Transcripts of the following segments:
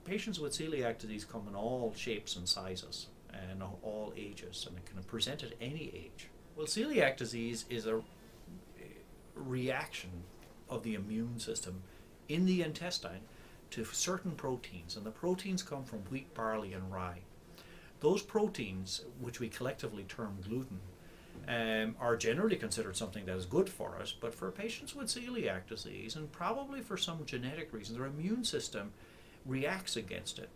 patients with celiac disease come in all shapes and sizes and all ages, and it can present at any age. Well, celiac disease is a reaction of the immune system in the intestine to certain proteins, and the proteins come from wheat, barley, and rye. Those proteins, which we collectively term gluten, are generally considered something that is good for us, but for patients with celiac disease, and probably for some genetic reasons, their immune system reacts against it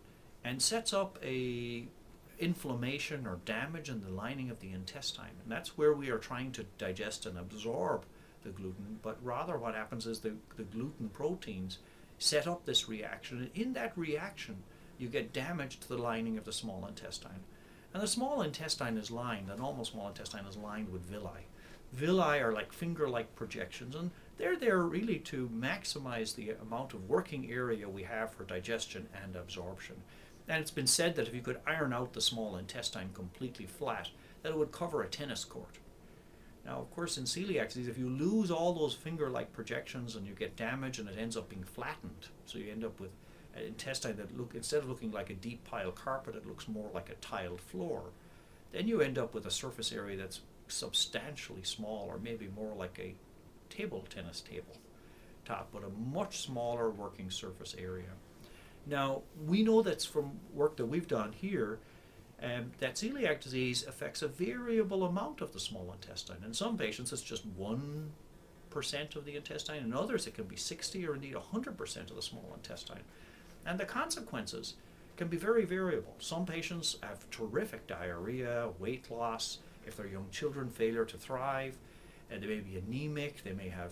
and sets up a inflammation or damage in the lining of the intestine. And that's where we are trying to digest and absorb the gluten, but rather what happens is the gluten proteins set up this reaction, and in that reaction you get damage to the lining of the small intestine. And the small intestine is lined, the normal small intestine is lined with villi. Villi are like finger-like projections, and they're there really to maximize the amount of working area we have for digestion and absorption. And it's been said that if you could iron out the small intestine completely flat, that it would cover a tennis court. Now, of course, in celiac disease, if you lose all those finger-like projections and you get damage and it ends up being flattened, so you end up with an intestine that instead of looking like a deep pile carpet, it looks more like a tiled floor, then you end up with a surface area that's substantially small, or maybe more like a tennis table top, but a much smaller working surface area. Now, we know that's from work that we've done here, that celiac disease affects a variable amount of the small intestine. In some patients, it's just 1% of the intestine. In others, it can be 60 or indeed 100% of the small intestine. And the consequences can be very variable. Some patients have terrific diarrhea, weight loss, if they're young children, failure to thrive, and they may be anemic, they may have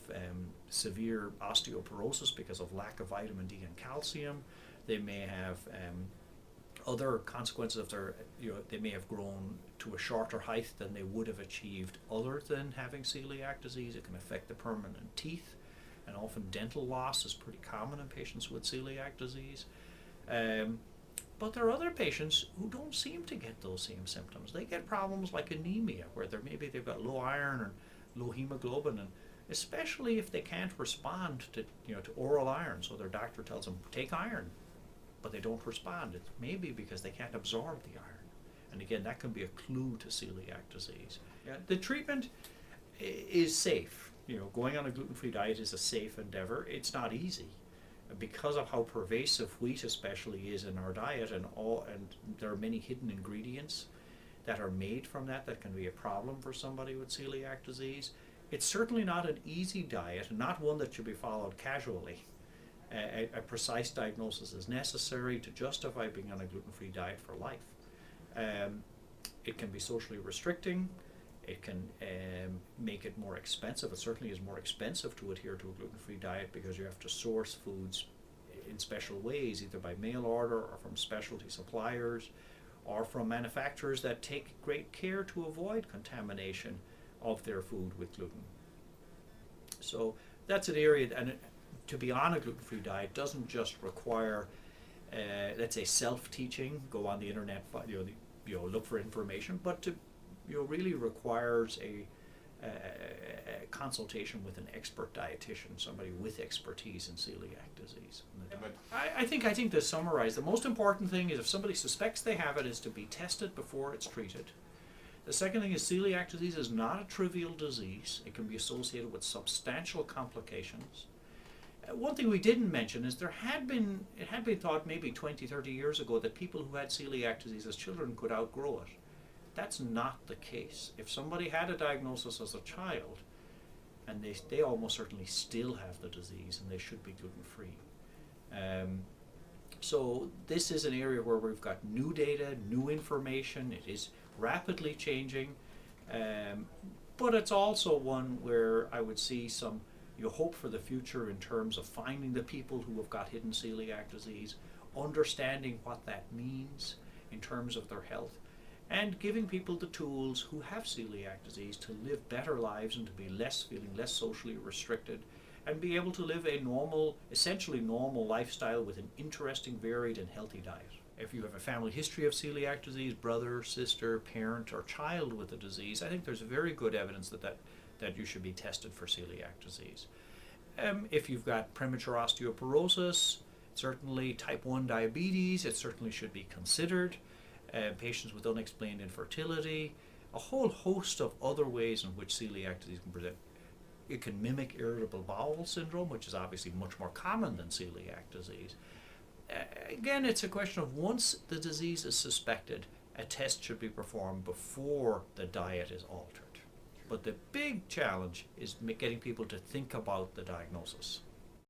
severe osteoporosis because of lack of vitamin D and calcium. They may have other consequences of they may have grown to a shorter height than they would have achieved other than having celiac disease. It can affect the permanent teeth, and often dental loss is pretty common in patients with celiac disease. But there are other patients who don't seem to get those same symptoms. They get problems like anemia, where maybe they've got low iron or low hemoglobin, and especially if they can't respond to oral iron. So their doctor tells them, take iron, but they don't respond. It's maybe because they can't absorb the iron. And again, that can be a clue to celiac disease. Yeah, the treatment is safe. Going on a gluten-free diet is a safe endeavor. It's not easy because of how pervasive wheat especially is in our diet, and there are many hidden ingredients that are made from that can be a problem for somebody with celiac disease. It's certainly not an easy diet, and not one that should be followed casually. A precise diagnosis is necessary to justify being on a gluten-free diet for life. It can be socially restricting. It can make it more expensive. It certainly is more expensive to adhere to a gluten-free diet because you have to source foods in special ways, either by mail order or from specialty suppliers or from manufacturers that take great care to avoid contamination of their food with gluten. So that's an area, and to be on a gluten-free diet doesn't just require, let's say, self-teaching, go on the internet, look for information, but to really requires a consultation with an expert dietitian, somebody with expertise in celiac disease. I think to summarize, the most important thing is if somebody suspects they have it, is to be tested before it's treated. The second thing is celiac disease is not a trivial disease. It can be associated with substantial complications. One thing we didn't mention is it had been thought maybe 20, 30 years ago that people who had celiac disease as children could outgrow it. That's not the case. If somebody had a diagnosis as a child, and they almost certainly still have the disease, and they should be gluten-free. So this is an area where we've got new data, new information. It is rapidly changing, but it's also one where I would see some hope for the future in terms of finding the people who have got hidden celiac disease, understanding what that means in terms of their health, and giving people the tools who have celiac disease to live better lives and to be feeling less socially restricted, and be able to live a essentially normal lifestyle with an interesting, varied, and healthy diet. If you have a family history of celiac disease, brother, sister, parent, or child with the disease, I think there's very good evidence that you should be tested for celiac disease. If you've got premature osteoporosis, Certainly type 1 diabetes, it certainly should be considered. Patients with unexplained infertility, a whole host of other ways in which celiac disease can present. It can mimic irritable bowel syndrome, which is obviously much more common than celiac disease. Again, it's a question of once the disease is suspected, a test should be performed before the diet is altered. But the big challenge is getting people to think about the diagnosis.